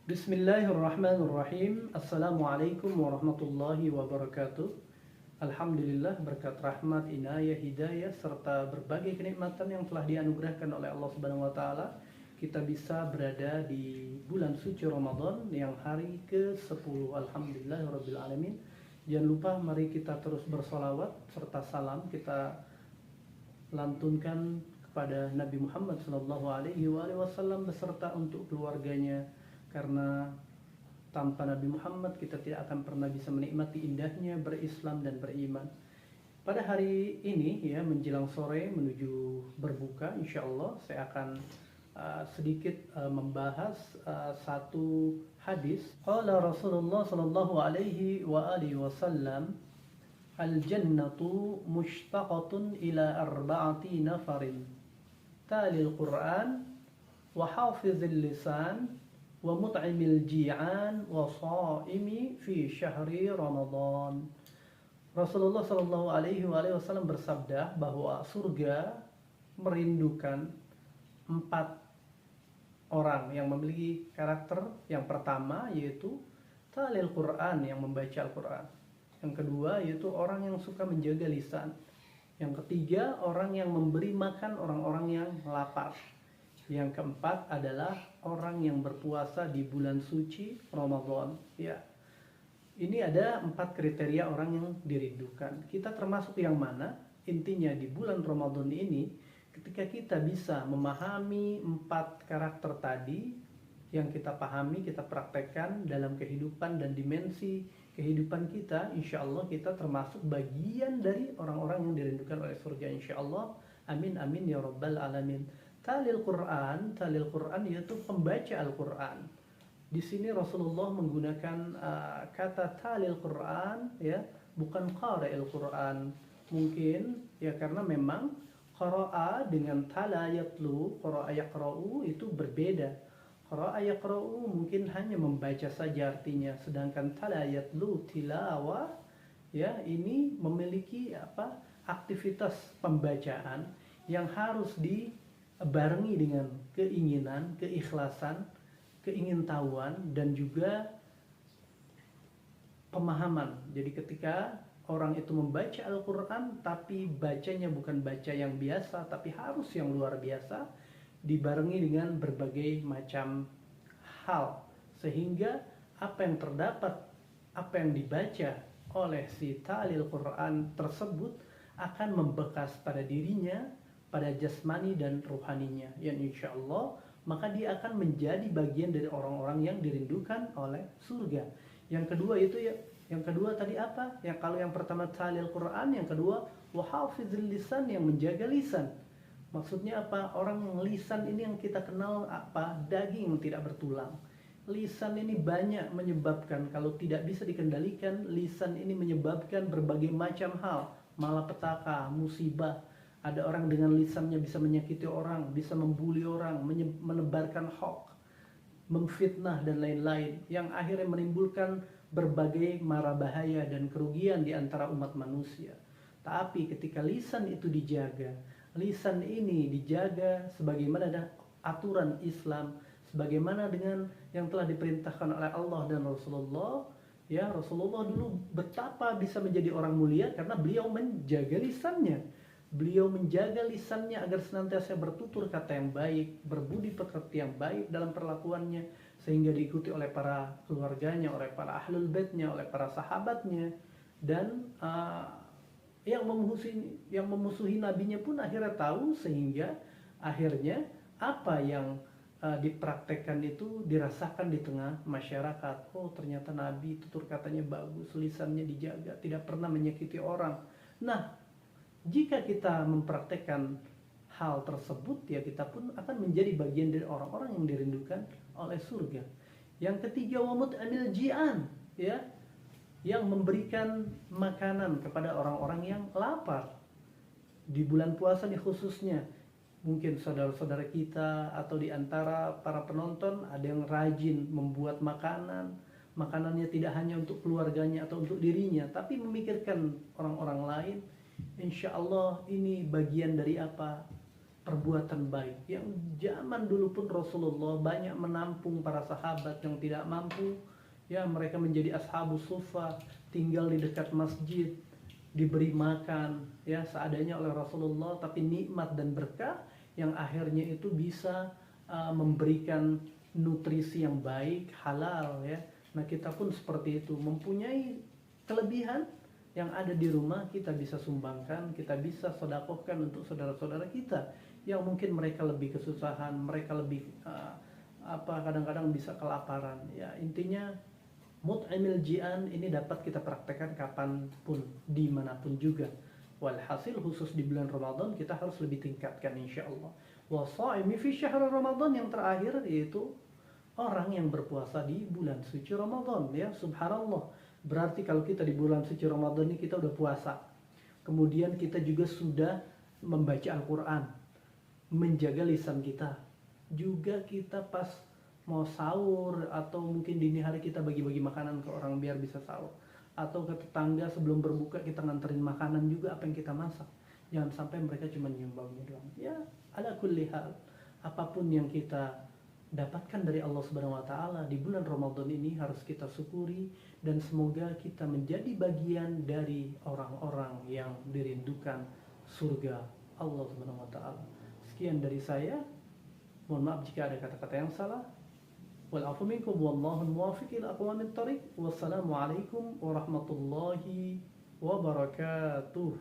Bismillahirrahmanirrahim. Assalamualaikum warahmatullahi wabarakatuh. Alhamdulillah, berkat rahmat, inayah, hidayah serta berbagai kenikmatan yang telah dianugerahkan oleh Allah Subhanahu wa taala, kita bisa berada di bulan suci Ramadan yang hari ke-10. Alhamdulillahirabbil alamin. Jangan lupa mari kita terus bersolawat serta salam kita lantunkan kepada Nabi Muhammad SAW beserta untuk keluarganya, karena tanpa Nabi Muhammad kita tidak akan pernah bisa menikmati indahnya berislam dan beriman. Pada hari ini ya, menjelang sore menuju berbuka, insya Allah saya akan sedikit membahas satu hadis. Qala Rasulullah sallallahu alaihi wa alihi wasallam, al-jannatu mushtaqatun ila arba'ati nafarin, talil Qur'an wa hafizil lisan wa mut'imil ji'an wa shaimi fi syahri Ramadan. Rasulullah sallallahu alaihi wasallam bersabda bahwa surga merindukan 4 orang yang memiliki karakter. Yang pertama yaitu talil Quran, yang membaca Al-Quran. Yang kedua yaitu orang yang suka menjaga lisan. Yang ketiga orang yang memberi makan orang-orang yang lapar. Yang keempat adalah orang yang berpuasa di bulan suci Ramadan. Ya, ini ada 4 kriteria orang yang dirindukan. Kita termasuk yang mana? Intinya di bulan Ramadan ini, ketika kita bisa memahami 4 karakter tadi, yang kita pahami, kita praktekkan dalam kehidupan dan dimensi kehidupan kita, insya Allah kita termasuk bagian dari orang-orang yang dirindukan oleh surga, insya Allah. Amin amin ya rabbal alamin. Talil Quran yaitu pembaca Al-Quran. Di sini Rasulullah menggunakan kata talil Quran, ya, bukan qara'il Quran. Mungkin ya karena memang qara'a dengan tala yatlu, qara'a yaqra'u itu berbeda. Qara'a yaqra'u mungkin hanya membaca saja artinya, sedangkan tala yatlu tilawah, ya, ini memiliki aktivitas pembacaan yang harus dibarengi dengan keinginan, keikhlasan, keingintahuan dan juga pemahaman. Jadi ketika orang itu membaca Al-Quran tapi bacanya bukan baca yang biasa, tapi harus yang luar biasa, dibarengi dengan berbagai macam hal, sehingga apa yang terdapat, apa yang dibaca oleh si talil Quran tersebut akan membekas pada dirinya, pada jasmani dan ruhaninya, yang insya Allah maka dia akan menjadi bagian dari orang-orang yang dirindukan oleh surga. Yang kedua itu ya, yang kedua tadi apa? Yang kalau yang pertama talil Quran, yang kedua wahafizil lisan, yang menjaga lisan. Maksudnya apa? Orang yang lisan ini yang kita kenal daging yang tidak bertulang. Lisan ini banyak menyebabkan, kalau tidak bisa dikendalikan, lisan ini menyebabkan berbagai macam hal, malapetaka, musibah. Ada orang dengan lisannya bisa menyakiti orang, bisa membuli orang, menebarkan hoax, memfitnah dan lain-lain, yang akhirnya menimbulkan berbagai mara bahaya dan kerugian di antara umat manusia. Tapi ketika lisan itu dijaga, lisan ini dijaga sebagaimana ada aturan Islam, sebagaimana dengan yang telah diperintahkan oleh Allah dan Rasulullah. Ya, Rasulullah dulu betapa bisa menjadi orang mulia karena beliau menjaga lisannya. Beliau menjaga lisannya agar senantiasa bertutur kata yang baik, berbudi pekerti yang baik dalam perlakuannya, sehingga diikuti oleh para keluarganya, oleh para ahlul baitnya, oleh para sahabatnya, dan yang memusuhi nabinya pun akhirnya tahu, sehingga akhirnya apa yang dipraktekkan itu dirasakan di tengah masyarakat. Oh, ternyata nabi tutur katanya bagus, lisannya dijaga, tidak pernah menyakiti orang. Nah, jika kita mempraktekkan hal tersebut, ya kita pun akan menjadi bagian dari orang-orang yang dirindukan oleh surga. Yang ketiga, wa mut'imil ji'an, ya, yang memberikan makanan kepada orang-orang yang lapar. Di bulan puasa nih khususnya, mungkin saudara-saudara kita atau di antara para penonton ada yang rajin membuat makanan. Makanannya tidak hanya untuk keluarganya atau untuk dirinya, tapi memikirkan orang-orang lain. Insya Allah ini bagian dari perbuatan baik. Yang zaman dulu pun Rasulullah banyak menampung para sahabat yang tidak mampu, ya mereka menjadi ashabus suffah, tinggal di dekat masjid, diberi makan ya seadanya oleh Rasulullah, tapi nikmat dan berkah yang akhirnya itu bisa memberikan nutrisi yang baik, halal ya. Nah, kita pun seperti itu, mempunyai kelebihan yang ada di rumah kita bisa sumbangkan, kita bisa sedekahkan untuk saudara-saudara kita yang mungkin mereka lebih kesusahan, mereka lebih kadang-kadang bisa kelaparan. Ya, intinya mut'imil ji'an ini dapat kita praktekkan kapanpun, dimanapun juga. Walhasil khusus di bulan Ramadan kita harus lebih tingkatkan insyaallah. Wasaimi fi syahr Ramadan, yang terakhir yaitu orang yang berpuasa di bulan suci Ramadan ya. Subhanallah, berarti kalau kita di bulan suci Ramadan ini kita udah puasa, kemudian kita juga sudah membaca Al-Quran, menjaga lisan kita, juga kita pas mau sahur atau mungkin dini hari kita bagi-bagi makanan ke orang biar bisa sahur, atau ke tetangga sebelum berbuka kita nganterin makanan juga apa yang kita masak. Jangan sampai mereka cuma nyumbangnya doang. Ya, ala kulli hal, apapun yang kita dapatkan dari Allah Subhanahu wa taala di bulan Ramadan ini harus kita syukuri, dan semoga kita menjadi bagian dari orang-orang yang dirindukan surga Allah Subhanahu wa taala. Sekian dari saya. Mohon maaf jika ada kata-kata yang salah. Wal afu minkum wallahu muwaffiq ila aqwamit thariq. Wassalamualaikum warahmatullahi wabarakatuh.